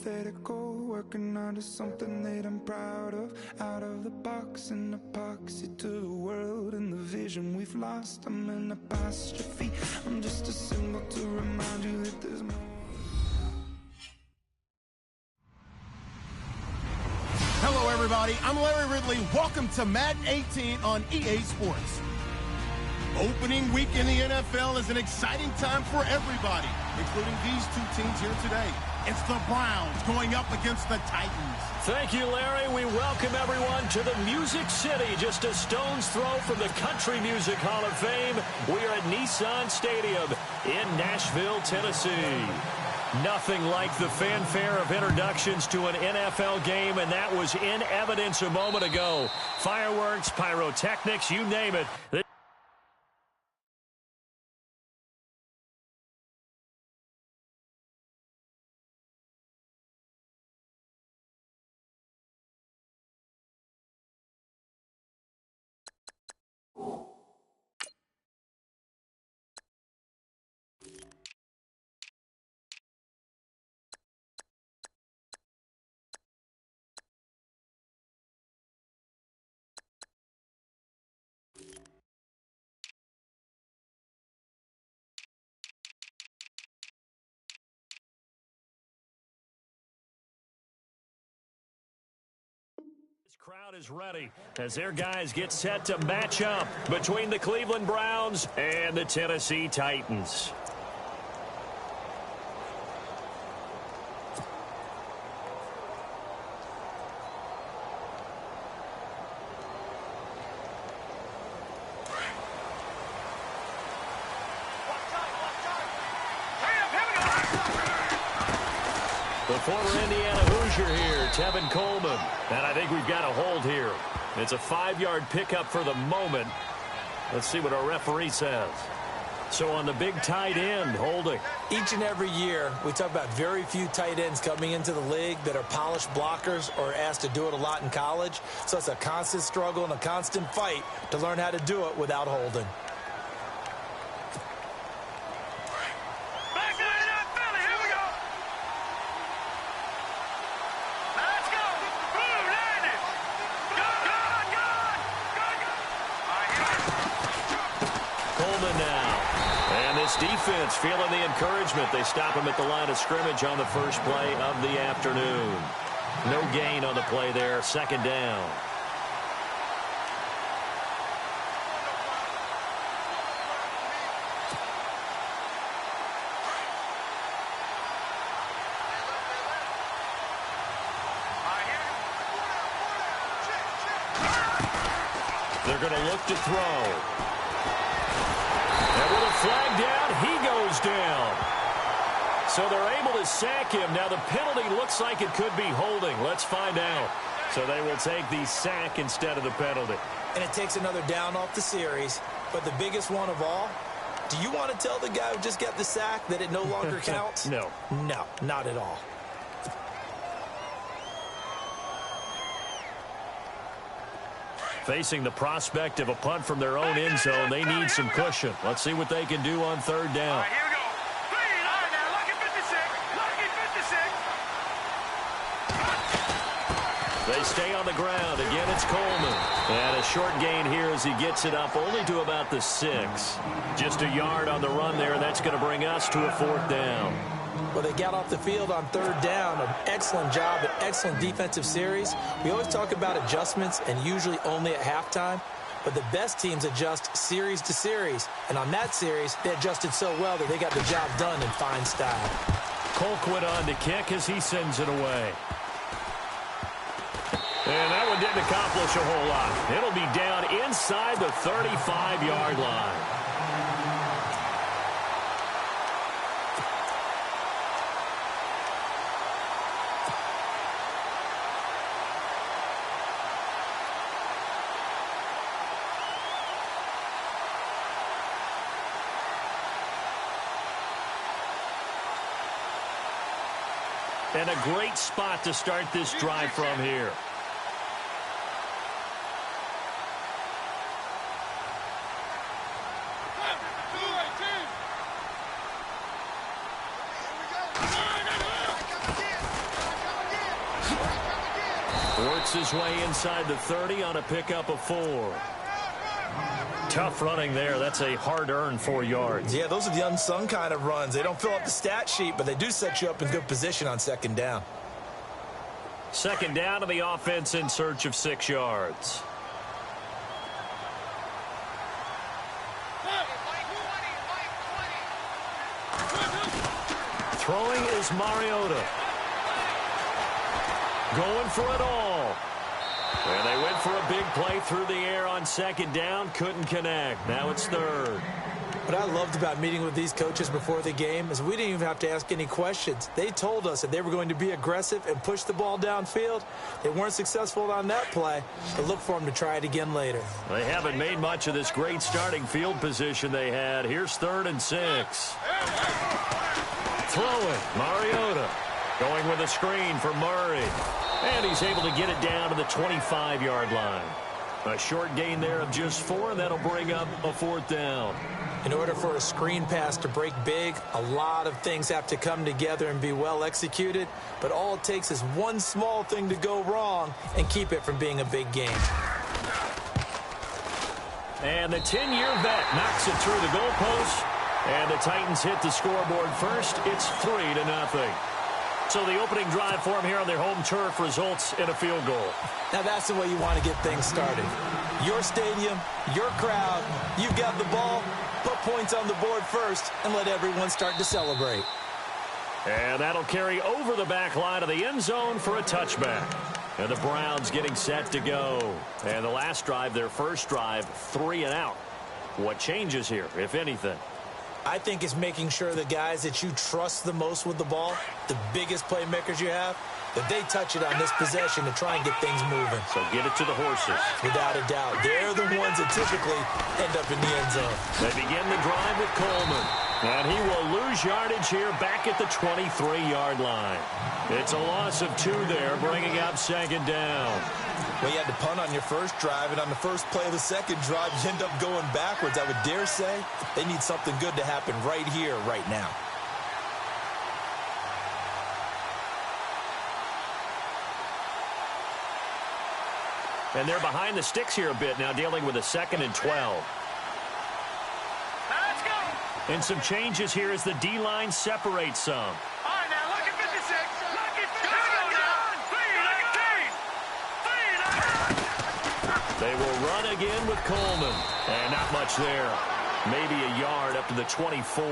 hypothetical, working onto something that I'm proud of. Out of the box, an epoxy to the world and the vision we've lost. I'm an apostrophe, I'm just a symbol to remind you that there's more. Hello everybody, I'm Larry Ridley. Welcome to Madden 18 on EA Sports. Opening week in the NFL is an exciting time for everybody, including these two teams here today. It's the Browns going up against the Titans. Thank you, Larry. We welcome everyone to the Music City, just a stone's throw from the Country Music Hall of Fame. We are at Nissan Stadium in Nashville, Tennessee. Nothing like the fanfare of introductions to an NFL game, and that was in evidence a moment ago. Fireworks, pyrotechnics, you name it. This crowd is ready as their guys get set to match up between the Cleveland Browns and the Tennessee Titans. The former Indiana Hoosier here, Tevin Coleman. And I think we've got a hold here. It's a 5-yard pickup for the moment. Let's see what our referee says. So on the big tight end, holding. Each and every year, we talk about very few tight ends coming into the league that are polished blockers or asked to do it a lot in college. So it's a constant struggle and a constant fight to learn how to do it without holding. Defense feeling the encouragement. They stop him at the line of scrimmage on the first play of the afternoon. No gain on the play there. Second down. They're going to look to throw. And with a flag down, he goes down. So they're able to sack him. Now the penalty looks like it could be holding. Let's find out. So they will take the sack instead of the penalty. And it takes another down off the series. But the biggest one of all, do you want to tell the guy who just got the sack that it no longer counts? No. No, not at all. Facing the prospect of a punt from their own end zone, they need some cushion. Let's see what they can do on third down. Here we go. All right, now, lucky 56. Lucky 56. They stay on the ground. Again, it's Coleman. And a short gain here as he gets it up only to about the 6. Just a yard on the run there. That's going to bring us to a fourth down. Well, they got off the field on third down. An excellent job, an excellent defensive series. We always talk about adjustments and usually only at halftime. But the best teams adjust series to series. And on that series, they adjusted so well that they got the job done in fine style. Colquitt on to kick as he sends it away. And that one didn't accomplish a whole lot. It'll be down inside the 35-yard line. And a great spot to start this drive from here. Works his way inside the 30 on a pickup of 4. Tough running there. That's a hard-earned 4 yards. Yeah, those are the unsung kind of runs. They don't fill up the stat sheet, but they do set you up in good position on second down. Second down to the offense in search of 6 yards. Throwing is Mariota. Going for it all. And they went for a big play through the air on second down. Couldn't connect. Now it's third. What I loved about meeting with these coaches before the game is we didn't even have to ask any questions. They told us that they were going to be aggressive and push the ball downfield. They weren't successful on that play, but look for them to try it again later. They haven't made much of this great starting field position they had. Here's 3rd and 6. Throwing, Mariota. Going with a screen for Murray. And he's able to get it down to the 25-yard line. A short gain there of just 4, and that'll bring up a 4th down. In order for a screen pass to break big, a lot of things have to come together and be well executed. But all it takes is one small thing to go wrong and keep it from being a big game. And the 10-year vet knocks it through the goalpost. And the Titans hit the scoreboard first. It's 3-0. So the opening drive for them here on their home turf results in a field goal. Now that's the way you want to get things started. Your stadium, your crowd, you've got the ball, put points on the board first, and let everyone start to celebrate. And that'll carry over the back line of the end zone for a touchback. And the Browns getting set to go. And the last drive, their first drive, 3 and out. What changes here, if anything? I think it's making sure the guys that you trust the most with the ball, the biggest playmakers you have, that they touch it on this possession to try and get things moving. So get it to the horses. Without a doubt. They're the ones that typically end up in the end zone. They begin the drive with Coleman. And he will lose yardage here back at the 23-yard line. It's a loss of 2 there, bringing up second down. Well, you had to punt on your first drive, and on the first play of the second drive, you end up going backwards. I would dare say they need something good to happen right here, right now. And they're behind the sticks here a bit now, dealing with a 2nd and 12. Let's go. And some changes here as the D-line separates some. All right, now, look at 56. Look at 56. They will run again with Coleman. And not much there. Maybe a yard up to the 24.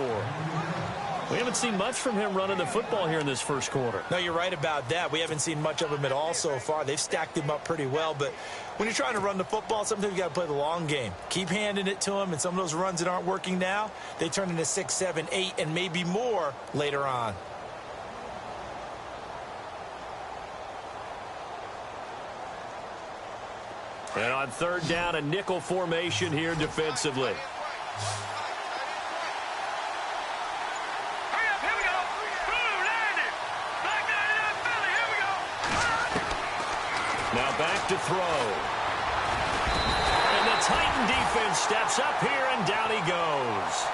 We haven't seen much from him running the football here in this first quarter. No, you're right about that. We haven't seen much of him at all so far. They've stacked him up pretty well, but when you're trying to run the football, sometimes you got to play the long game. Keep handing it to him, and some of those runs that aren't working now, they turn into 6, 7, 8, and maybe more later on. And on third down, a nickel formation here defensively. Now back to throw. And the Titan defense steps up here, and down he goes.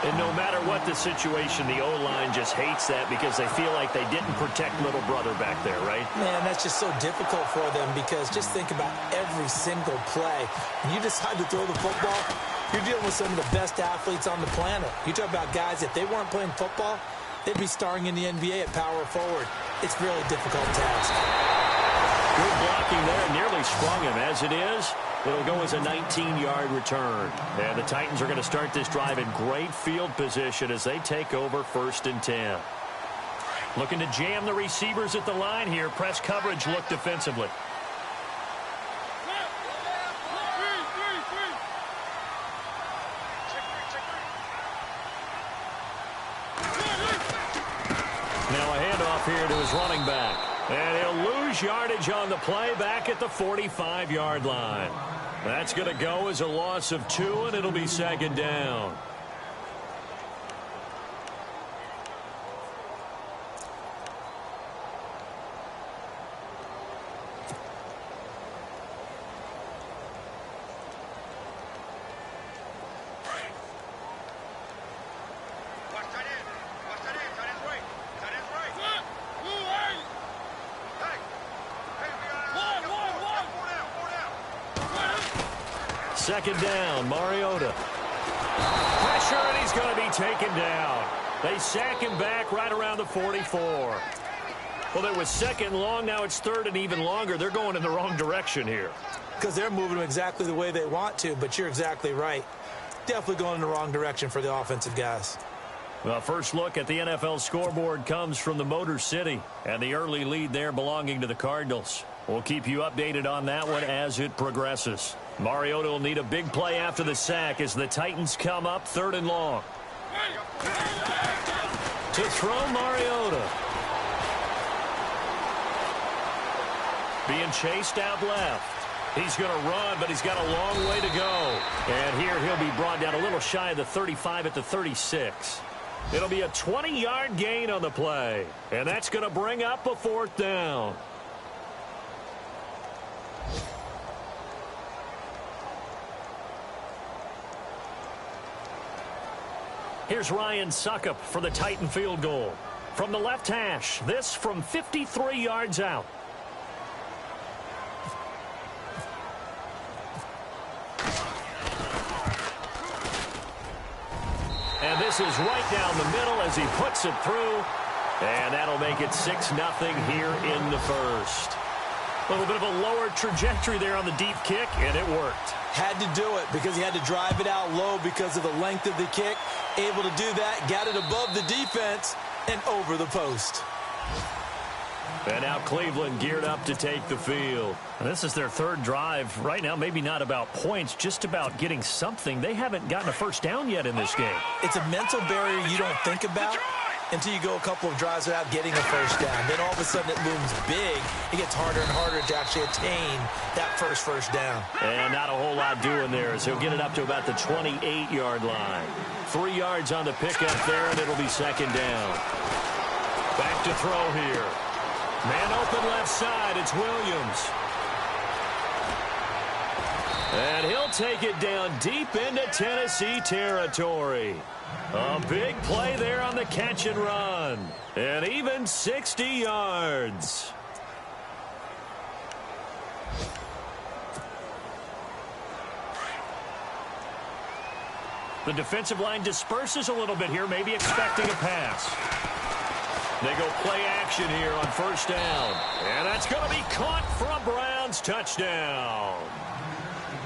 And no matter what the situation, the O-line just hates that because they feel like they didn't protect little brother back there, right? Man, that's just so difficult for them because just think about every single play. When you decide to throw the football, you're dealing with some of the best athletes on the planet. You talk about guys, if they weren't playing football, they'd be starring in the NBA at power forward. It's a really difficult task. Good blocking there, nearly sprung him. As it is, it'll go as a 19-yard return. And the Titans are going to start this drive in great field position as they take over 1st and 10. Looking to jam the receivers at the line here. Press coverage look defensively. Now a handoff here to his running back. And he'll lose yardage on the play back at the 45-yard line. That's going to go as a loss of 2, and it'll be second down. Second down, Mariota. Pressure, and he's going to be taken down. They sack him back right around the 44. Well, it was second long. Now it's third and even longer. They're going in the wrong direction here. Because they're moving them exactly the way they want to, but you're exactly right. Definitely going in the wrong direction for the offensive guys. Well, first look at the NFL scoreboard comes from the Motor City, and the early lead there belonging to the Cardinals. We'll keep you updated on that one as it progresses. Mariota will need a big play after the sack as the Titans come up third and long. To throw, Mariota. Being chased out left. He's going to run, but he's got a long way to go. And here he'll be brought down a little shy of the 35 at the 36. It'll be a 20-yard gain on the play. And that's going to bring up a fourth down. Here's Ryan Suckup for the Titan field goal. From the left hash, this from 53 yards out. And this is right down the middle as he puts it through. And that'll make it 6-0 here in the first. A little bit of a lower trajectory there on the deep kick, and it worked. Had to do it because he had to drive it out low because of the length of the kick. Able to do that, got it above the defense, and over the post. And now Cleveland geared up to take the field. And this is their third drive. Right now, maybe not about points, just about getting something. They haven't gotten a first down yet in this game. It's a mental barrier you don't think about until you go a couple of drives without getting a first down. Then all of a sudden it looms big. It gets harder and harder to actually attain that first down. And not a whole lot doing there as he'll get it up to about the 28-yard line. 3 yards on the pickup there, and it'll be second down. Back to throw here. Man open left side. It's Williams. And he'll take it down deep into Tennessee territory. A big play there on the catch and run. And even 60 yards. The defensive line disperses a little bit here, maybe expecting a pass. They go play action here on first down. And that's going to be caught for a Browns touchdown.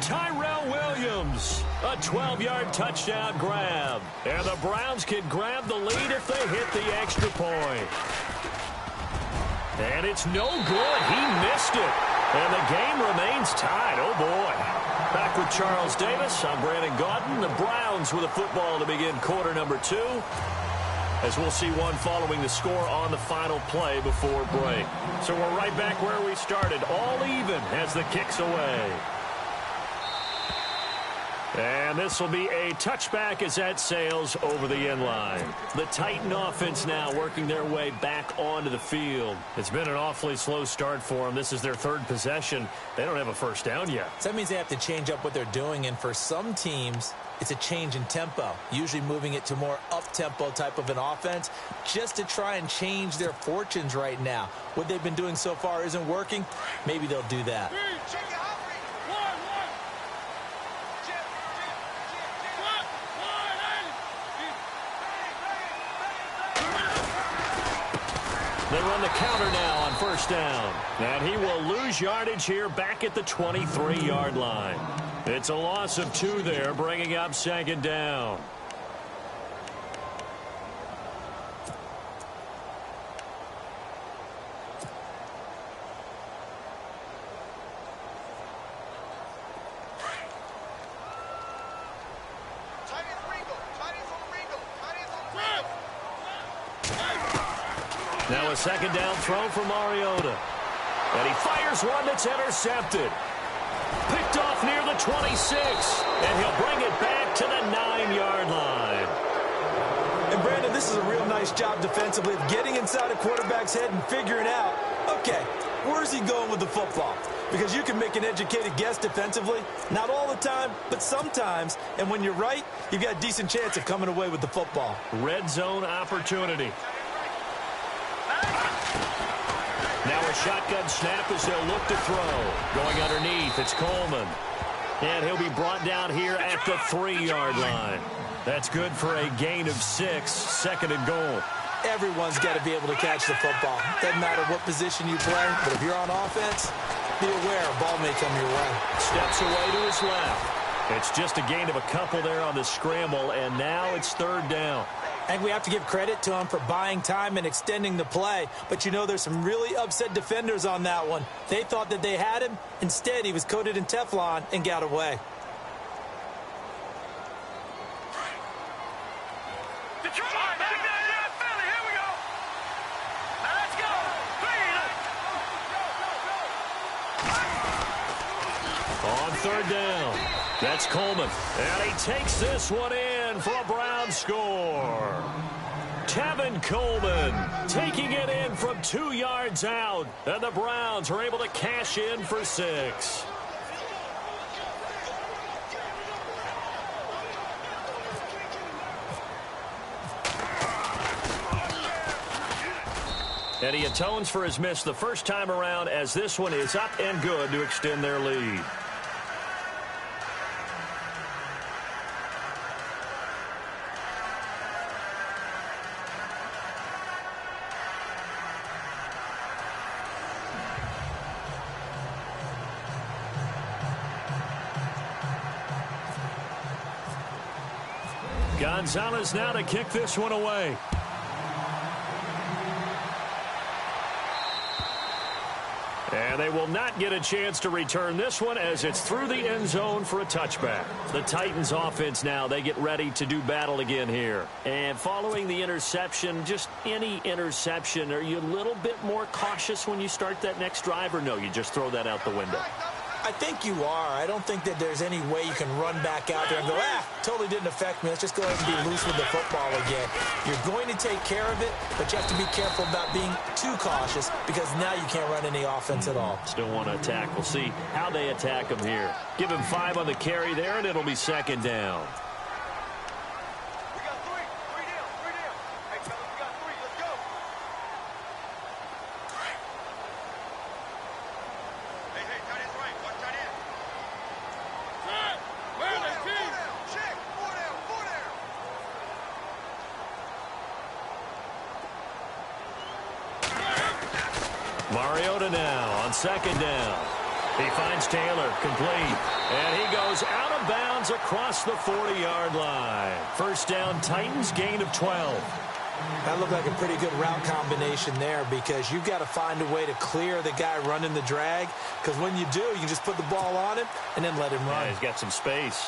Tyrell Williams, a 12-yard touchdown grab. And the Browns can grab the lead if they hit the extra point. And it's no good. He missed it. And the game remains tied. Oh, boy. Back with Charles Davis. I'm Brandon Gaudin. The Browns with a football to begin quarter number 2. As we'll see one following the score on the final play before break. So we're right back where we started. All even as the kick's away. And this will be a touchback as that sails over the end line. The Titan offense now working their way back onto the field. It's been an awfully slow start for them. This is their third possession. They don't have a first down yet. So that means they have to change up what they're doing, and for some teams, it's a change in tempo, usually moving it to more up-tempo type of an offense just to try and change their fortunes right now. What they've been doing so far isn't working. Maybe they'll do that. They run the counter now on first down. And he will lose yardage here back at the 23-yard line. It's a loss of 2 there, bringing up second down. Now a second down throw for Mariota. And he fires one that's intercepted. Picked off near the 26. And he'll bring it back to the 9-yard line. And Brandon, this is a real nice job defensively of getting inside a quarterback's head and figuring out, okay, where's he going with the football? Because you can make an educated guess defensively. Not all the time, but sometimes. And when you're right, you've got a decent chance of coming away with the football. Red zone opportunity. Now a shotgun snap as they'll look to throw. Going underneath, it's Coleman. And he'll be brought down here at the 3-yard line. That's good for a gain of 6, second and goal. Everyone's got to be able to catch the football. Doesn't matter what position you play, but if you're on offense, be aware a ball may come your way. Steps away to his left. It's just a gain of a couple there on the scramble, and now it's 3rd down. I think we have to give credit to him for buying time and extending the play. But, you know, there's some really upset defenders on that one. They thought that they had him. Instead, he was coated in Teflon and got away. On 3rd down, that's Coleman. And he takes this one in for a Brown score. Tevin Coleman taking it in from 2 yards out. And the Browns are able to cash in for 6. And he atones for his miss the first time around, as this one is up and good to extend their lead. Gonzalez now to kick this one away. And they will not get a chance to return this one as it's through the end zone for a touchback. The Titans offense now, they get ready to do battle again here. And following the interception, just any interception, are you a little bit more cautious when you start that next drive, or no, you just throw that out the window? I think you are. I don't think that there's any way you can run back out there and go, totally didn't affect me. Let's just go ahead and be loose with the football again. You're going to take care of it, but you have to be careful about being too cautious because now you can't run any offense at all. Still want to attack. We'll see how they attack him here. Give him 5 on the carry there, and it'll be 2nd down. Mariota now on 2nd down. He finds Taylor, complete. And he goes out of bounds across the 40-yard line. 1st down, Titans, gain of 12. That looked like a pretty good route combination there because you've got to find a way to clear the guy running the drag, because when you do, you can just put the ball on him and then let him run. Yeah, he's got some space.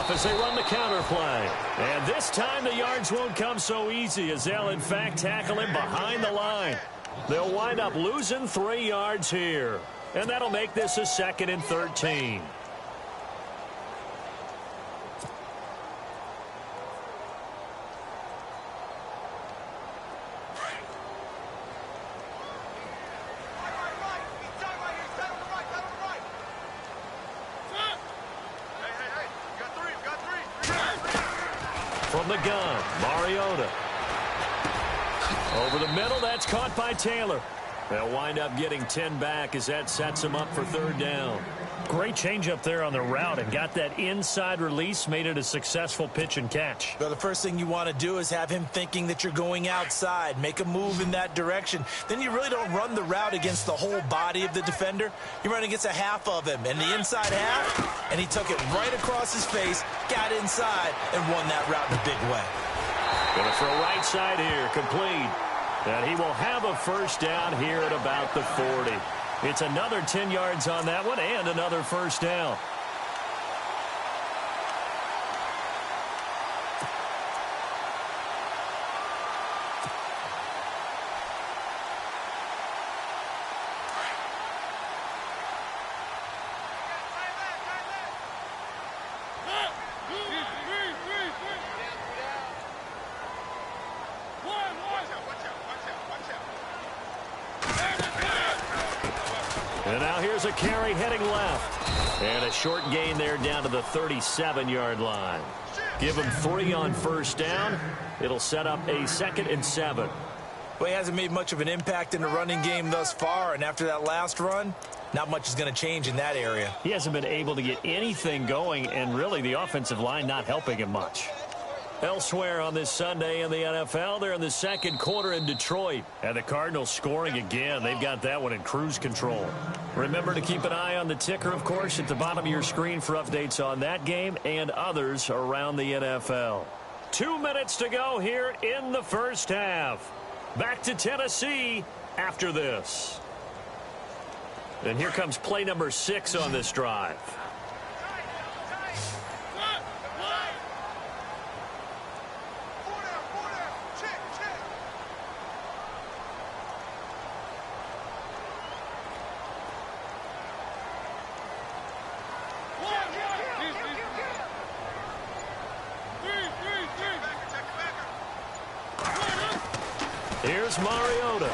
As they run the counter play. And this time the yards won't come so easy as they'll in fact tackle him behind the line. They'll wind up losing 3 yards here. And that'll make this a 2nd and 13. From the gun, Mariota. Over the middle, that's caught by Taylor. They'll wind up getting 10 back as that sets him up for 3rd down. Great change up there on the route and got that inside release, made it a successful pitch and catch. Well, the first thing you want to do is have him thinking that you're going outside, make a move in that direction. Then you really don't run the route against the whole body of the defender. You run against a half of him, and the inside half, and he took it right across his face, got inside, and won that route in a big way. Going to throw right side here, complete. And he will have a 1st down here at about the 40. It's another 10 yards on that one and another 1st down. And now here's a carry heading left. And a short gain there down to the 37-yard line. Give him 3 on first down. It'll set up a 2nd and 7. Well, he hasn't made much of an impact in the running game thus far, and after that last run, not much is going to change in that area. He hasn't been able to get anything going, and really the offensive line not helping him much. Elsewhere on this Sunday in the NFL, they're in the second quarter in Detroit. And the Cardinals scoring again. They've got that one in cruise control. Remember to keep an eye on the ticker, of course, at the bottom of your screen for updates on that game and others around the NFL. 2 minutes to go here in the first half. Back to Tennessee after this. And here comes play number 6 on this drive. Here's Mariota.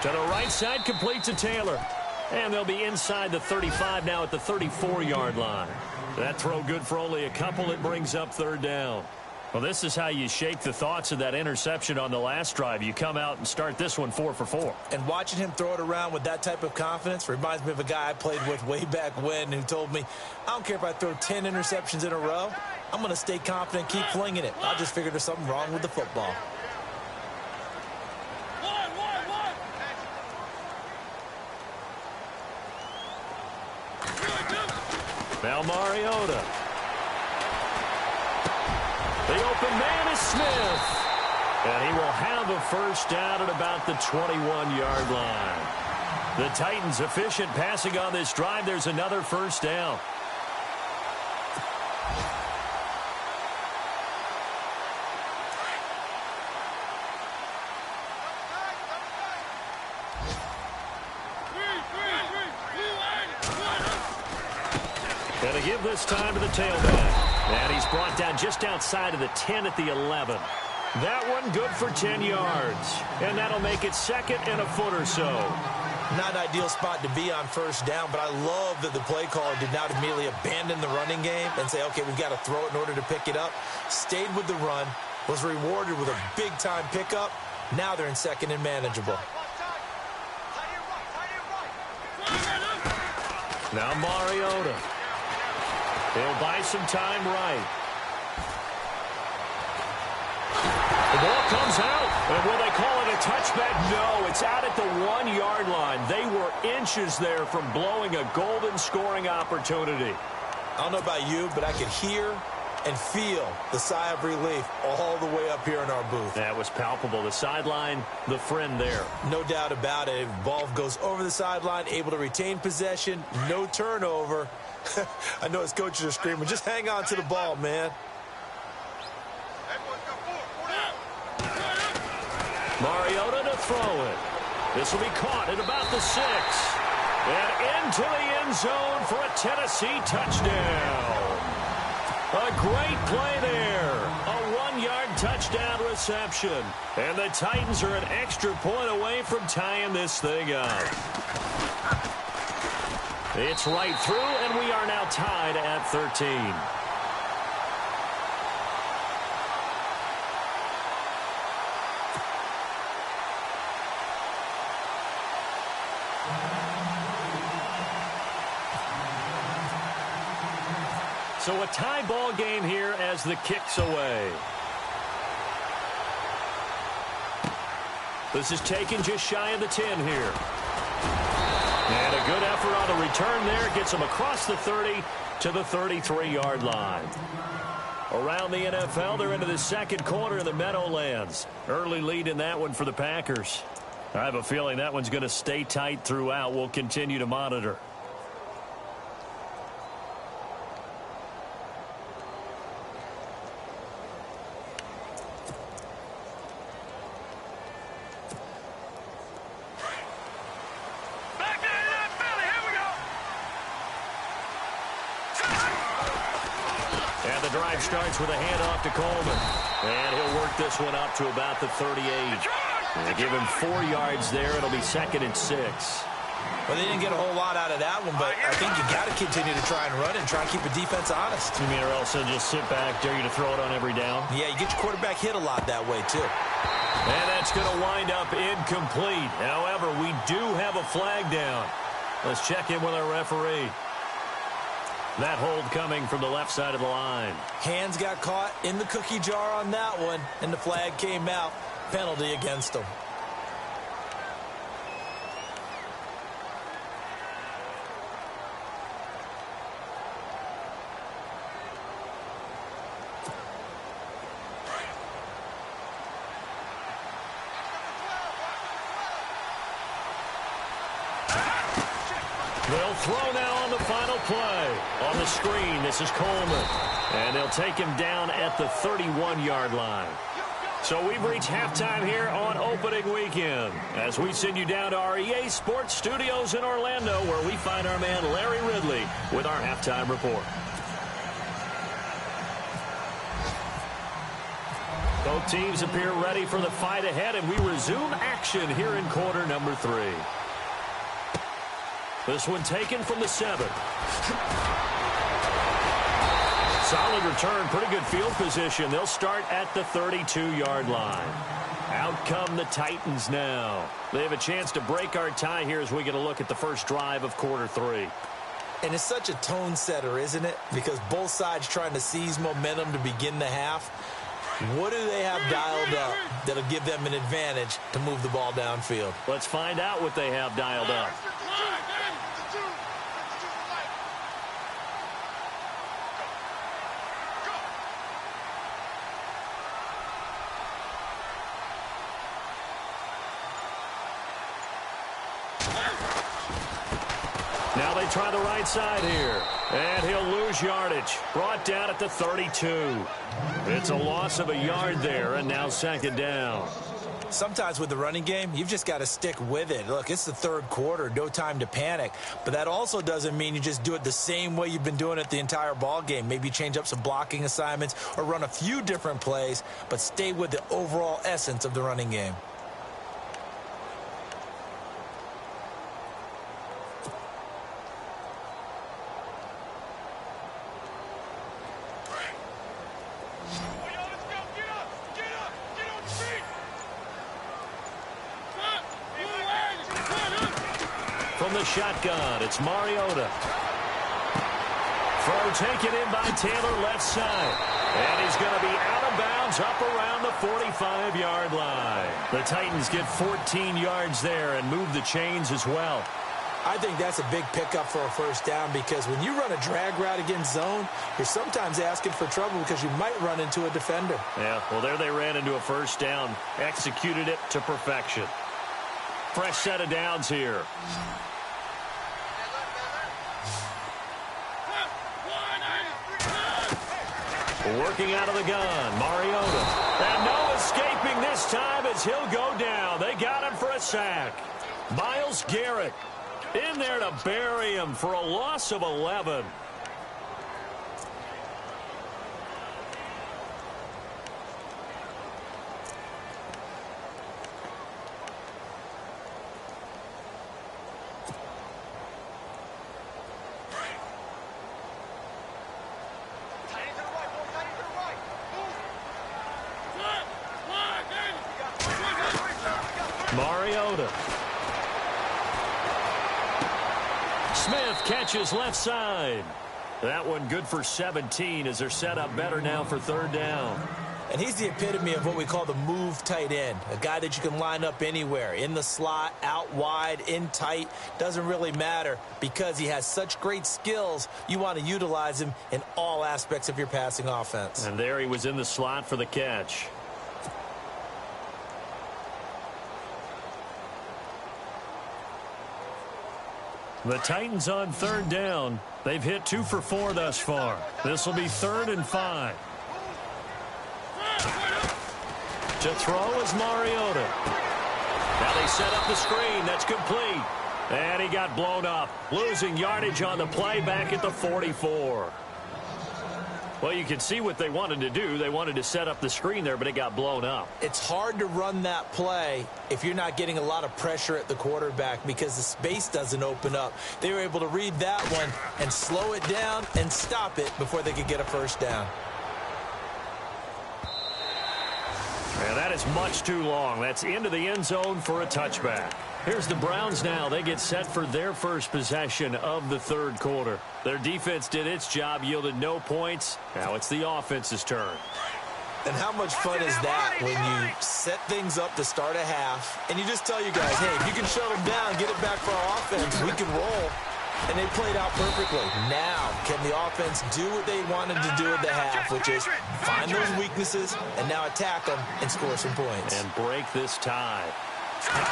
To the right side, complete to Taylor. And they'll be inside the 35 now at the 34-yard line. That throw good for only a couple. It brings up 3rd down. Well, this is how you shake the thoughts of that interception on the last drive. You come out and start this one 4 for 4. And watching him throw it around with that type of confidence reminds me of a guy I played with way back when who told me, I don't care if I throw 10 interceptions in a row. I'm going to stay confident, keep flinging it. I just figured there's something wrong with the football. Now Mariota. The open man is Smith. And he will have a first down at about the 21-yard line. The Titans efficient passing on this drive. There's another first down. Going to give this time to the tailback. And he's brought down just outside of the 10 at the 11. That one good for 10 yards. And that'll make it 2nd and a foot or so. Not an ideal spot to be on first down, but I love that the play caller did not immediately abandon the running game and say, okay, we've got to throw it in order to pick it up. Stayed with the run, was rewarded with a big-time pickup. Now they're in 2nd and manageable. Now Mariota. He'll buy some time right. The ball comes out. And will they call it a touchback? No, it's out at the 1-yard line. They were inches there from blowing a golden scoring opportunity. I don't know about you, but I could hear and feel the sigh of relief all the way up here in our booth. That was palpable. The sideline, the friend there. No doubt about it. Ball goes over the sideline, able to retain possession, no turnover. I know his coaches are screaming, just hang on to the ball, man. Mariota to throw it. This will be caught at about the 6. And into the end zone for a Tennessee touchdown. A great play there. A 1-yard touchdown reception. And the Titans are an extra point away from tying this thing up. It's right through, and we are now tied at 13. So a tie ball game here as the kick's away. This is taken just shy of the 10 here. And a good effort on the return there. Gets him across the 30 to the 33-yard line. Around the NFL, they're into the second quarter in the Meadowlands. Early lead in that one for the Packers. I have a feeling that one's going to stay tight throughout. We'll continue to monitor. Starts with a handoff to Coleman. And he'll work this one up to about the 38. They give him 4 yards there. It'll be 2nd and 6. Well, they didn't get a whole lot out of that one, but I think you got to continue to try and run it and try and keep the defense honest. You mean, or else they'll just sit back, dare you to throw it on every down? Yeah, you get your quarterback hit a lot that way, too. And that's going to wind up incomplete. However, we do have a flag down. Let's check in with our referee. That hold coming from the left side of the line. Hands got caught in the cookie jar on that one, and the flag came out. Penalty against them. They'll throw now on the final play. On the screen, this is Coleman. And they'll take him down at the 31-yard line. So we've reached halftime here on opening weekend as we send you down to our EA Sports Studios in Orlando, where we find our man Larry Ridley with our halftime report. Both teams appear ready for the fight ahead, and we resume action here in quarter number 3. This one taken from the 7. Solid return, pretty good field position. They'll start at the 32-yard line. Out come the Titans now. They have a chance to break our tie here as we get a look at the first drive of quarter 3. And it's such a tone setter, isn't it? Because both sides trying to seize momentum to begin the half. What do they have dialed up that'll give them an advantage to move the ball downfield? Let's find out what they have dialed up. Now they try the right side here. And he'll lose yardage. Brought down at the 32. It's a loss of a yard there, and now 2nd down. Sometimes with the running game, you've just got to stick with it. Look, it's the 3rd quarter, no time to panic. But that also doesn't mean you just do it the same way you've been doing it the entire ball game. Maybe change up some blocking assignments or run a few different plays, but stay with the overall essence of the running game. From the shotgun, it's Mariota. Throw taken in by Taylor left side. And he's going to be out of bounds up around the 45-yard line. The Titans get 14 yards there and move the chains as well. I think that's a big pickup for a first down because when you run a drag route against zone, you're sometimes asking for trouble because you might run into a defender. Yeah, well, there they ran into a first down. Executed it to perfection. Fresh set of downs here. Working out of the gun, Mariota. And no escaping this time as he'll go down. They got him for a sack. Myles Garrett in there to bury him for a loss of 11. Mariota. Smith catches left side. That one good for 17 as they're set up better now for 3rd down. And he's the epitome of what we call the move tight end, a guy that you can line up anywhere, in the slot, out wide, in tight, doesn't really matter because he has such great skills. You want to utilize him in all aspects of your passing offense. And there he was in the slot for the catch. The Titans on 3rd down. They've hit 2 for 4 thus far. This will be 3rd and 5. To throw is Mariota. Now they set up the screen. That's complete. And he got blown up. Losing yardage on the play back at the 44. 3rd and 5 Well, you can see what they wanted to do. They wanted to set up the screen there, but it got blown up. It's hard to run that play if you're not getting a lot of pressure at the quarterback because the space doesn't open up. They were able to read that one and slow it down and stop it before they could get a first down. And that is much too long. That's into the end zone for a touchback. Here's the Browns now. They get set for their first possession of the third quarter. Their defense did its job, yielded no points. Now it's the offense's turn. And how much fun is that when you set things up to start a half and you just tell you guys, hey, if you can shut them down, get it back for our offense, we can roll. And they played out perfectly. Now, can the offense do what they wanted to do at the half, which is find those weaknesses and now attack them and score some points. And break this tie.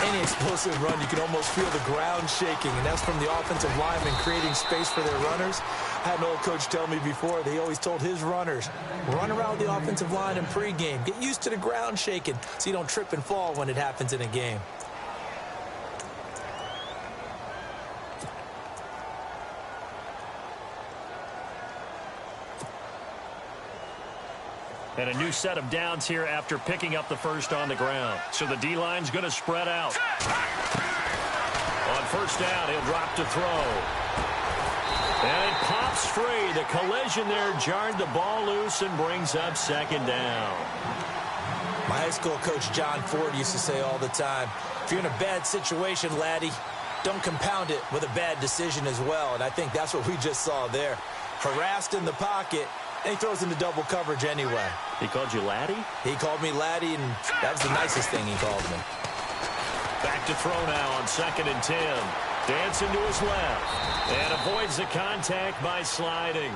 Any explosive run, you can almost feel the ground shaking, and that's from the offensive linemen creating space for their runners. I had an old coach tell me before, they always told his runners, run around the offensive line in pregame. Get used to the ground shaking so you don't trip and fall when it happens in a game. And a new set of downs here after picking up the first on the ground. So the D-line's going to spread out. On first down, he'll drop to throw. And it pops free. The collision there jarred the ball loose and brings up second down. My high school coach, John Ford, used to say all the time, if you're in a bad situation, laddie, don't compound it with a bad decision as well. And I think that's what we just saw there. Harassed in the pocket. And he throws into double coverage anyway. He called you laddie? He called me laddie, and that was the nicest thing he called me. Back to throw now on 2nd and 10. Dancing to his left. And avoids the contact by sliding.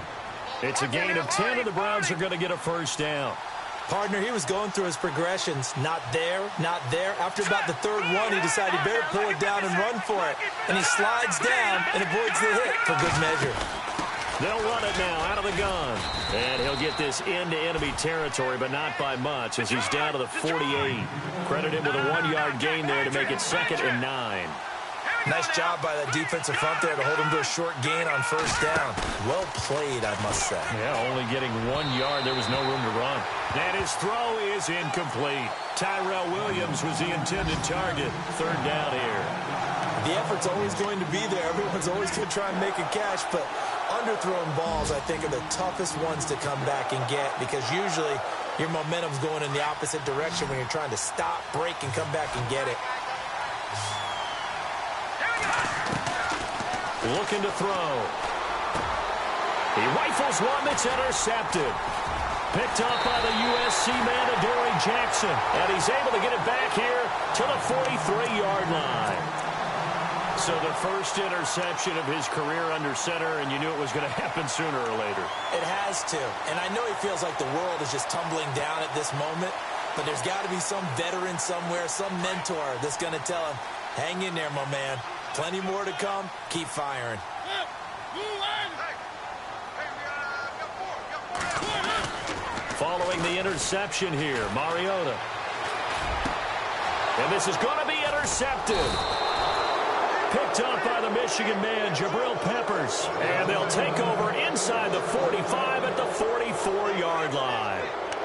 It's a gain of 10, and the Browns are going to get a first down. Partner, he was going through his progressions. Not there, not there. After about the third one, he decided he better pull it down and run for it. And he slides down and avoids the hit for good measure. They'll run it now out of the gun. And he'll get this into enemy territory, but not by much as he's down to the 48. Credit him with a 1-yard gain there to make it 2nd and 9. Nice job by that defensive front there to hold him to a short gain on first down. Well played, I must say. Yeah, only getting 1 yard. There was no room to run. And his throw is incomplete. Tyrell Williams was the intended target. Third down here. The effort's always going to be there. Everyone's always going to try and make a catch, but underthrown balls, I think, are the toughest ones to come back and get because usually your momentum's going in the opposite direction when you're trying to stop, break, and come back and get it. Looking to throw. He rifles one that's intercepted. Picked up by the USC man, Adoree Jackson. And he's able to get it back here to the 43-yard line. So the first interception of his career under center, and you knew it was going to happen sooner or later. It has to. And I know he feels like the world is just tumbling down at this moment, but there's got to be some veteran somewhere, some mentor that's going to tell him, hang in there, my man. Plenty more to come. Keep firing. Following the interception here, Mariota. And this is going to be intercepted. Picked up by the Michigan man, Jabril Peppers. And they'll take over inside the 45 at the 44-yard line.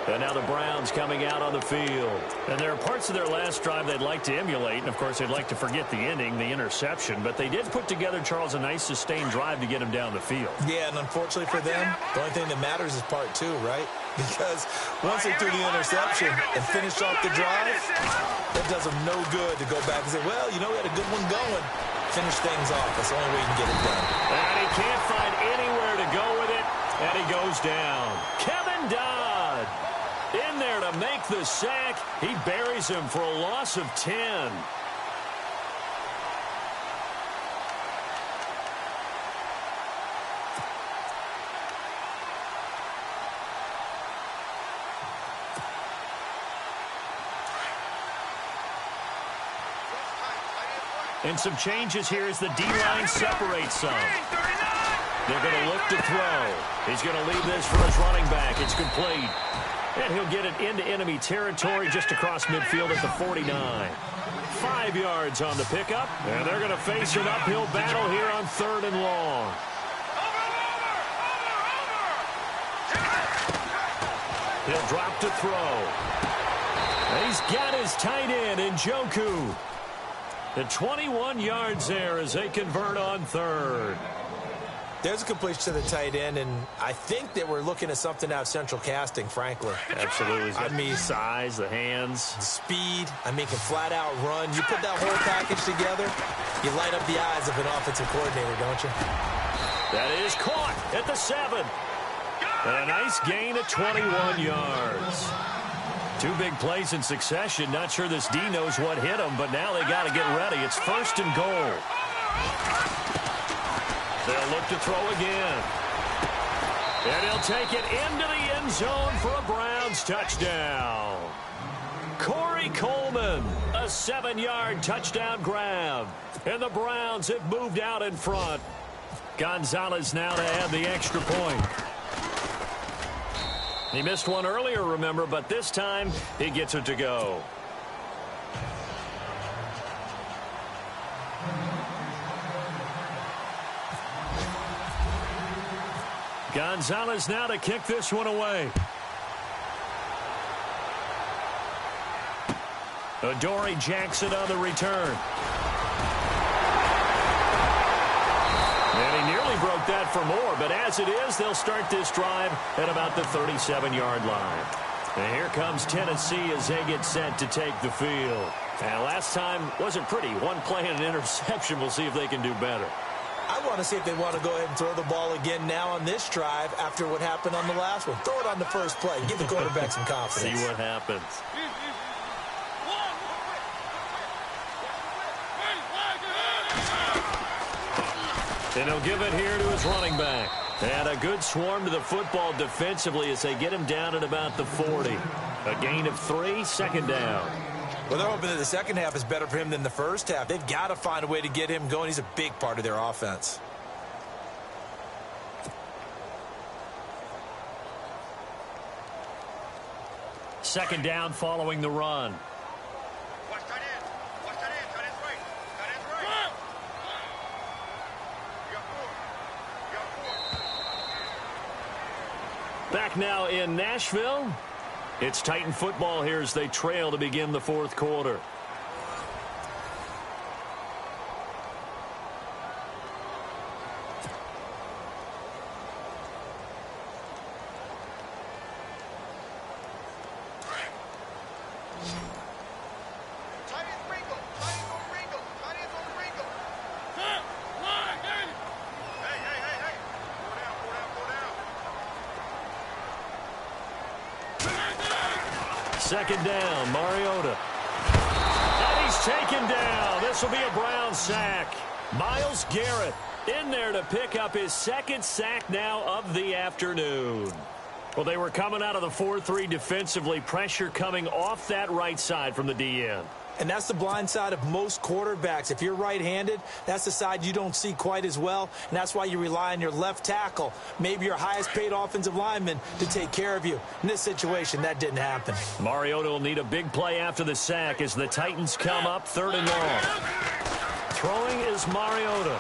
And now the Browns coming out on the field. And there are parts of their last drive they'd like to emulate. And, of course, they'd like to forget the ending, the interception. But they did put together, Charles, a nice sustained drive to get him down the field. Yeah, and unfortunately for them, the only thing that matters is part 2, right? Because once they threw the interception and finished off the drive, it does them no good to go back and say, well, you know, we had a good one going. Finish things off. That's the only way you can get it done. And he can't find anywhere to go with it. And he goes down. Kevin Dodd in there to make the sack. He buries him for a loss of 10. And some changes here as the D-line separates some. They're going to look to throw. He's going to leave this for his running back. It's complete. And he'll get it into enemy territory just across midfield at the 49. 5 yards on the pickup. And they're going to face an uphill battle here on 3rd and long. He'll drop to throw. He's got his tight end in Njoku. The 21 yards there as they convert on third. There's a completion to the tight end, and I think that we're looking at something out of central casting, frankly. Absolutely. I mean, size, the hands. The speed. I mean, can flat out run. You put that whole package together, you light up the eyes of an offensive coordinator, don't you? That is caught at the 7. And a nice gain of 21 yards. 2 big plays in succession. Not sure this D knows what hit him, but now they got to get ready. It's 1st and goal. They'll look to throw again. And he'll take it into the end zone for a Browns touchdown. Corey Coleman, a 7-yard touchdown grab. And the Browns have moved out in front. Gonzalez now to add the extra point. He missed one earlier, remember, but this time he gets it to go. Gonzalez now to kick this one away. Adoree Jackson on the return. And he nearly broke that for more, but as it is, they'll start this drive at about the 37-yard line. And here comes Tennessee as they get set to take the field. And last time wasn't pretty. One play and an interception. We'll see if they can do better. I want to see if they want to go ahead and throw the ball again now on this drive after what happened on the last one. Throw it on the first play. Give the quarterback some confidence. See what happens. And he'll give it here to his running back. And a good swarm to the football defensively as they get him down at about the 40. A gain of 3, 2nd down. Well, they're hoping that the second half is better for him than the first half. They've got to find a way to get him going. He's a big part of their offense. Second down following the run. Watch tight end. Watch tight end. Tight end's right. Tight end's right. You got 4. Back now in Nashville. It's Titan football here as they trail to begin the 4th quarter. Second down, Mariota. And he's taken down. This will be a Brown sack. Myles Garrett in there to pick up his 2nd sack now of the afternoon. Well, they were coming out of the 4-3 defensively. Pressure coming off that right side from the DN. And that's the blind side of most quarterbacks. If you're right-handed, that's the side you don't see quite as well, and that's why you rely on your left tackle, maybe your highest-paid offensive lineman, to take care of you. In this situation, that didn't happen. Mariota will need a big play after the sack as the Titans come up 3rd and long. Throwing is Mariota.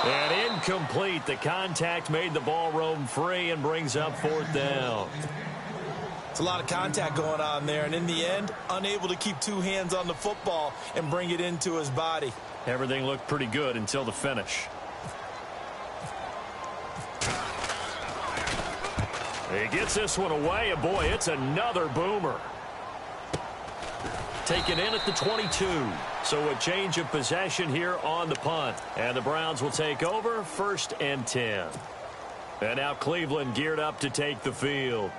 And incomplete. The contact made the ball roam free and brings up 4th down. It's a lot of contact going on there, and in the end, unable to keep 2 hands on the football and bring it into his body. Everything looked pretty good until the finish. He gets this one away, and boy, it's another boomer. Taken in at the 22. So a change of possession here on the punt. And the Browns will take over 1st and 10. And now Cleveland geared up to take the field.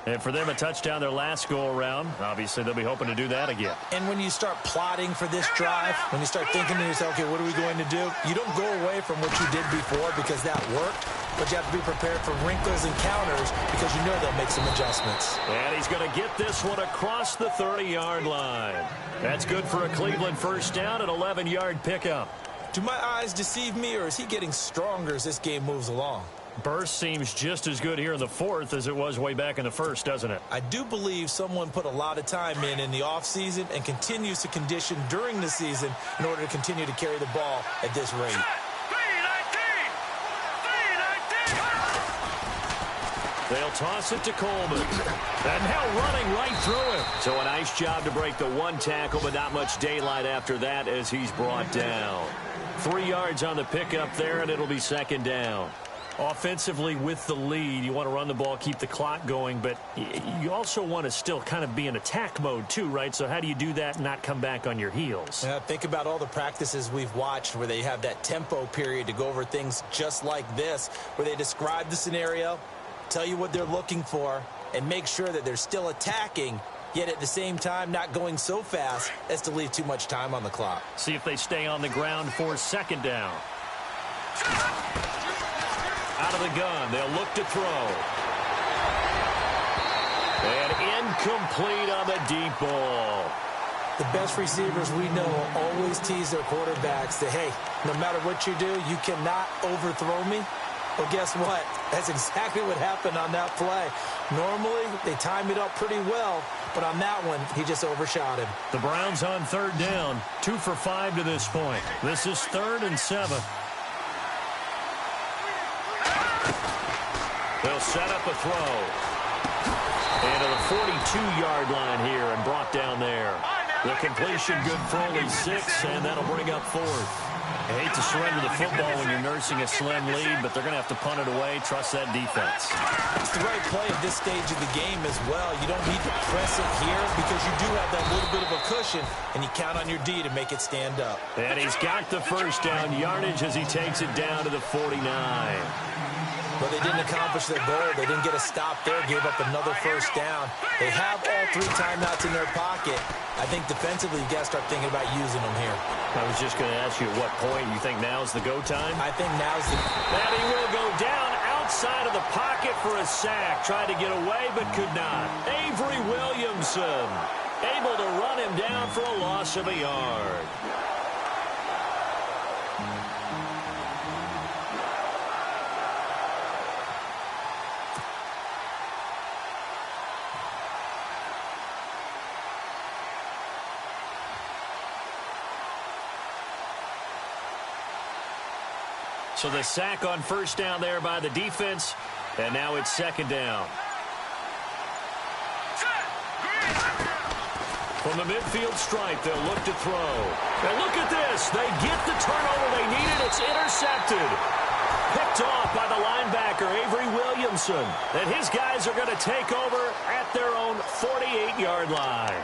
And for them, a touchdown their last go-around. Obviously, they'll be hoping to do that again. And when you start plotting for this drive, when you start thinking to yourself, okay, what are we going to do? You don't go away from what you did before because that worked, but you have to be prepared for wrinkles and counters because you know they'll make some adjustments. And he's going to get this one across the 30-yard line. That's good for a Cleveland 1st down, an 11-yard pickup. Do my eyes deceive me, or is he getting stronger as this game moves along? Burst seems just as good here in the 4th as it was way back in the 1st, doesn't it? I do believe someone put a lot of time in the offseason and continues to condition during the season in order to continue to carry the ball at this rate. 319! 319! They'll toss it to Coleman. And now running right through him. So a nice job to break the one tackle, but not much daylight after that as he's brought down. 3 yards on the pickup there, and it'll be second down. Offensively with the lead, you want to run the ball, keep the clock going, but you also want to still kind of be in attack mode too, right? So how do you do that and not come back on your heels? Yeah, think about all the practices we've watched where they have that tempo period to go over things just like this, where they describe the scenario, tell you what they're looking for, and make sure that they're still attacking, yet at the same time not going so fast as to leave too much time on the clock. See if they stay on the ground for second down. Out of the gun, they'll look to throw. And incomplete on the deep ball. The best receivers we know will always tease their quarterbacks that, hey, no matter what you do, you cannot overthrow me. Well, guess what? That's exactly what happened on that play. Normally, they time it up pretty well, but on that one, he just overshot him. The Browns on third down, 2 for 5 to this point. This is 3rd and 7. They'll set up a throw. And to the 42-yard line here and brought down there. The completion good for only 6, and that'll bring up 4th. I hate to surrender the football when you're nursing a slim lead, but they're going to have to punt it away. Trust that defense. It's the right play at this stage of the game as well. You don't need to press it here because you do have that little bit of a cushion, and you count on your D to make it stand up. And he's got the first down yardage as he takes it down to the 49. But they didn't accomplish their goal. They didn't get a stop there, gave up another first down. They have all 3 timeouts in their pocket. I think defensively, you got to start thinking about using them here. I was just going to ask you at what point you think now's the go time? I think now's the... And he will go down outside of the pocket for a sack. Tried to get away, but could not. Avery Williamson able to run him down for a loss of a yard. So the sack on first down there by the defense, and now it's second down. From the midfield stripe, they'll look to throw. And look at this. They get the turnover they needed. It's intercepted. Picked off by the linebacker, Avery Williamson. And his guys are going to take over at their own 48-yard line.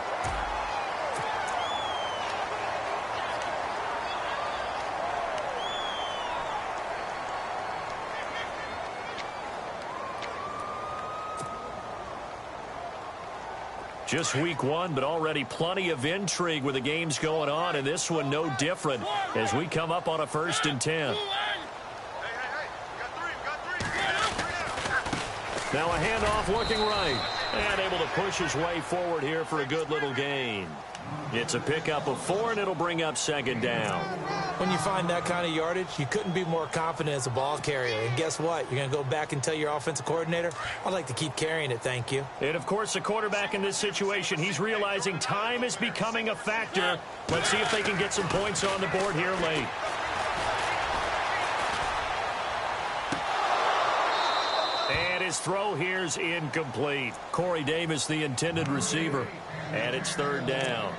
Just week 1, but already plenty of intrigue with the games going on, and this one no different as we come up on a 1st and 10. Now a handoff looking right, and able to push his way forward here for a good little gain. It's a pickup of 4, and it'll bring up second down. When you find that kind of yardage, you couldn't be more confident as a ball carrier. And guess what? You're going to go back and tell your offensive coordinator, I'd like to keep carrying it, thank you. And, of course, the quarterback in this situation, he's realizing time is becoming a factor. Let's see if they can get some points on the board here late. And his throw here's incomplete. Corey Davis, the intended receiver. And it's third down.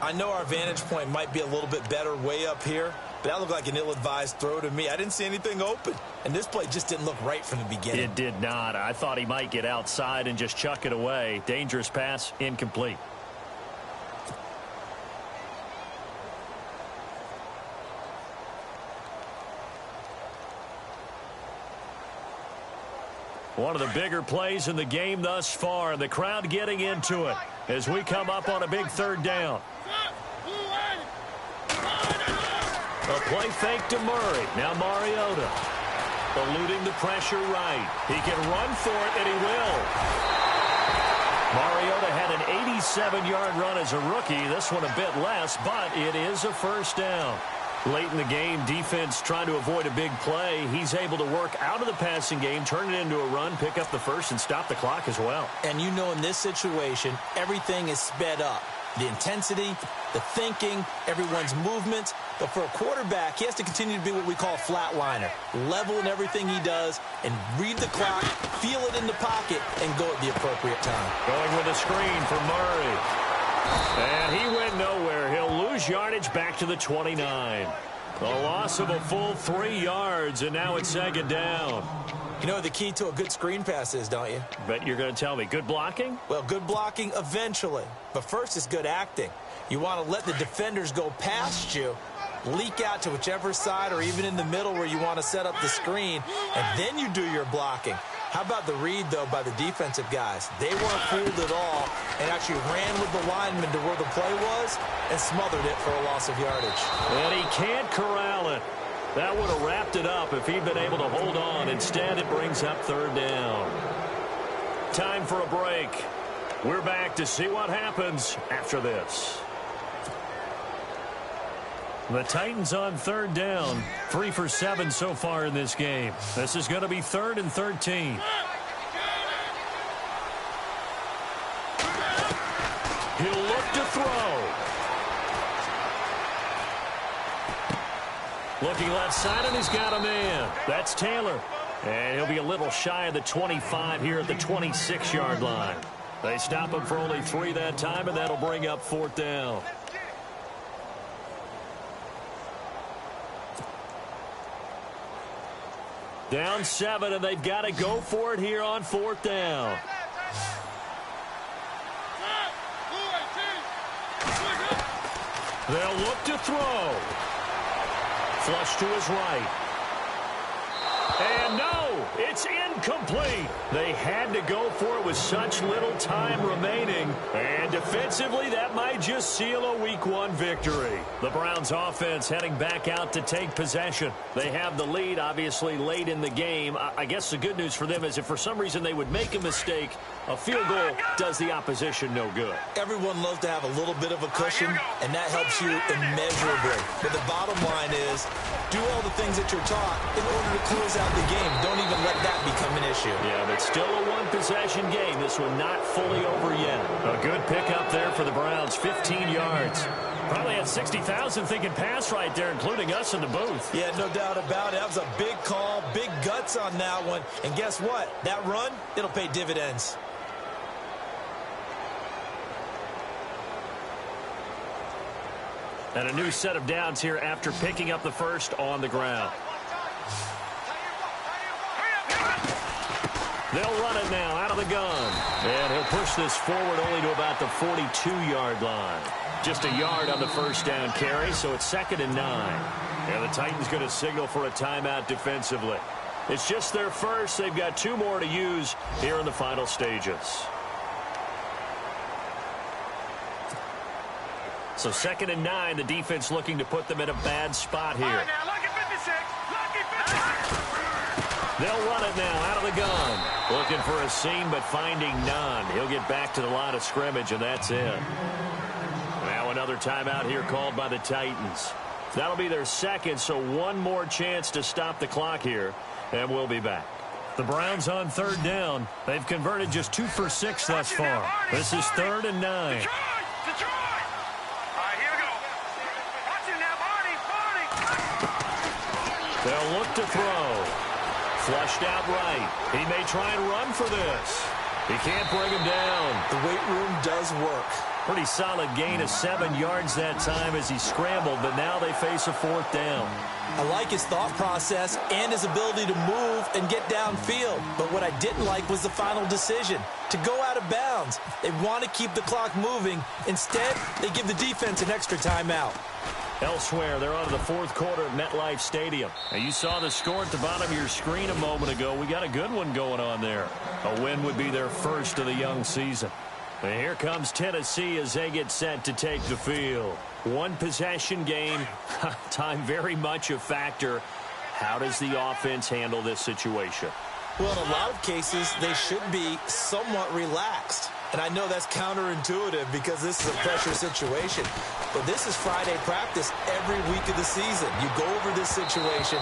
I know our vantage point might be a little bit better way up here, but that looked like an ill-advised throw to me. I didn't see anything open, and this play just didn't look right from the beginning. It did not. I thought he might get outside and just chuck it away. Dangerous pass, incomplete. One of the bigger plays in the game thus far, and the crowd getting into it as we come up on a big third down. A play fake to Murray. Now Mariota eluding the pressure right. He can run for it, and he will. Mariota had an 87-yard run as a rookie. This one a bit less, but it is a first down. Late in the game, defense trying to avoid a big play. He's able to work out of the passing game, turn it into a run, pick up the first, and stop the clock as well. And you know in this situation, everything is sped up. The intensity, the thinking, everyone's movement, But for a quarterback, he has to continue to be what we call a flatliner. Level in everything he does and read the clock, feel it in the pocket, and go at the appropriate time. Going with a screen for Murray. And he went nowhere. He'll lose yardage back to the 29. A loss of a full 3 yards, and now it's second down. You know what the key to a good screen pass is, don't you? Bet you're going to tell me. Good blocking? Well, good blocking eventually. But first is good acting. You want to let the defenders go past you, leak out to whichever side or even in the middle where you want to set up the screen, and then you do your blocking. How about the read, though, by the defensive guys? They weren't fooled at all and actually ran with the lineman to where the play was and smothered it for a loss of yardage. And he can't corral it. That would have wrapped it up if he'd been able to hold on. Instead, it brings up third down. Time for a break. We're back to see what happens after this. The Titans on third down. 3 for 7 so far in this game. This is going to be 3rd and 13. He'll look to throw. Looking left side, and he's got a man. That's Taylor. And he'll be a little shy of the 25 here at the 26-yard line. They stop him for only 3 that time, and that'll bring up 4th down. Down 7, and they've got to go for it here on 4th down. They'll look to throw. Flush to his right. And no, it's incomplete. They had to go for it with such little time remaining. And defensively, that might just seal a Week 1 victory. The Browns offense heading back out to take possession. They have the lead, obviously, late in the game. I guess the good news for them is if for some reason they would make a mistake, a field goal does the opposition no good. Everyone loves to have a little bit of a cushion, and that helps you immeasurably. But the bottom line is, do all the things that you're taught in order to close out the game. Don't even let that become an issue. Yeah, but still a one-possession game. This one not fully over yet. A good pickup there for the Browns, 15 yards. Probably had 60,000 thinking pass right there, including us in the booth. Yeah, no doubt about it. That was a big call, big guts on that one. And guess what? That run, it'll pay dividends. And a new set of downs here after picking up the first on the ground. They'll run it now out of the gun. And he'll push this forward only to about the 42-yard line. Just a yard on the first down carry, so it's 2nd and 9. And the Titans going to signal for a timeout defensively. It's just their first. They've got 2 more to use here in the final stages. So 2nd and 9, the defense looking to put them in a bad spot here. They'll run it now out of the gun. Looking for a seam, but finding none. He'll get back to the line of scrimmage, and that's it. Now another timeout here called by the Titans. That'll be their second, so one more chance to stop the clock here, and we'll be back. The Browns on third down. They've converted just 2 for 6 thus far. This is 3rd and 9. They'll look to throw. Flushed out right. He may try and run for this. He can't bring him down. The weight room does work. Pretty solid gain of 7 yards that time as he scrambled, but now they face a 4th down. I like his thought process and his ability to move and get downfield. But what I didn't like was the final decision, to go out of bounds. They want to keep the clock moving. Instead, they give the defense an extra timeout. Elsewhere, they're on to the 4th quarter at MetLife Stadium. Now, you saw the score at the bottom of your screen a moment ago. We got a good one going on there. A win would be their first of the young season. And here comes Tennessee as they get set to take the field. One possession game. Time very much a factor. How does the offense handle this situation? Well, in a lot of cases, they should be somewhat relaxed. And I know that's counterintuitive because this is a pressure situation. But this is Friday practice every week of the season. You go over this situation,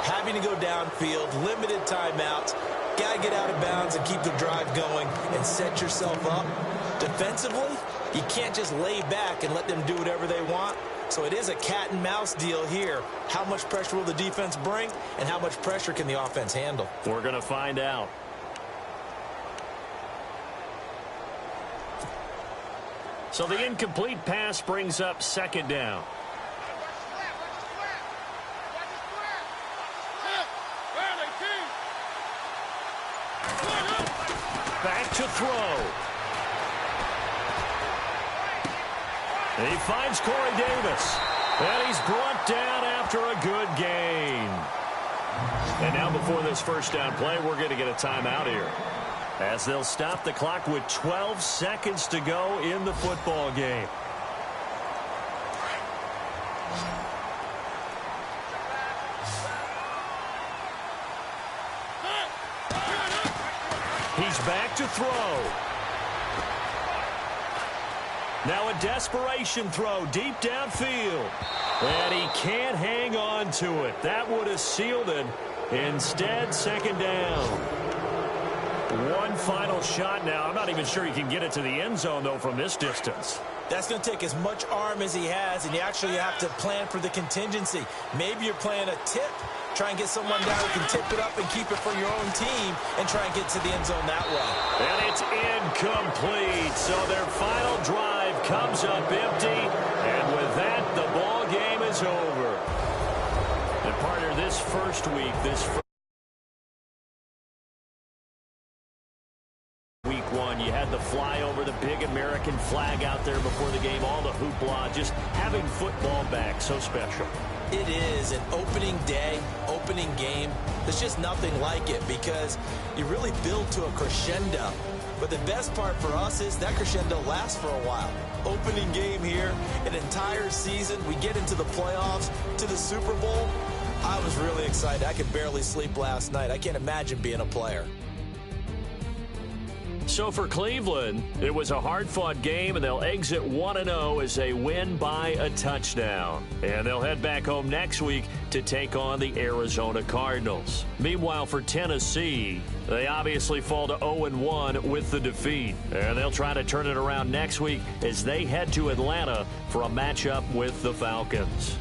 having to go downfield, limited timeouts, got to get out of bounds and keep the drive going and set yourself up. Defensively, you can't just lay back and let them do whatever they want. So it is a cat and mouse deal here. How much pressure will the defense bring, and how much pressure can the offense handle? We're going to find out. So the incomplete pass brings up second down. Back to throw. He finds Corey Davis. And he's brought down after a good gain. And now before this first down play, we're going to get a timeout here, as they'll stop the clock with 12 seconds to go in the football game. He's back to throw. Now a desperation throw deep downfield. And he can't hang on to it. That would have sealed it. Instead, second down. One final shot now. I'm not even sure he can get it to the end zone, though, from this distance. That's going to take as much arm as he has, and you actually have to plan for the contingency. Maybe you're playing a tip. Try and get someone down who can tip it up and keep it for your own team and try and get to the end zone that way. And it's incomplete. So their final drive comes up empty. And with that, the ball game is over. And partner, this first week, Week 1, you had the flyover, the big American flag out there before the game, all the hoopla, just having football back, so special. It is an opening day, opening game. There's just nothing like it because you really build to a crescendo. But the best part for us is that crescendo lasts for a while. Opening game here, an entire season. We get into the playoffs, to the Super Bowl. I was really excited. I could barely sleep last night. I can't imagine being a player. So for Cleveland, it was a hard-fought game, and they'll exit 1-0 as they win by a touchdown. And they'll head back home next week to take on the Arizona Cardinals. Meanwhile, for Tennessee, they obviously fall to 0-1 with the defeat. And they'll try to turn it around next week as they head to Atlanta for a matchup with the Falcons.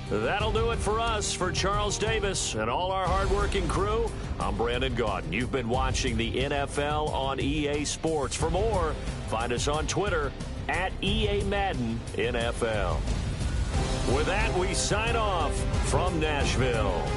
That'll do it for us. For Charles Davis and all our hardworking crew, I'm Brandon Gaudin. You've been watching the NFL on EA Sports. For more, find us on Twitter at EA Madden NFL. With that, we sign off from Nashville.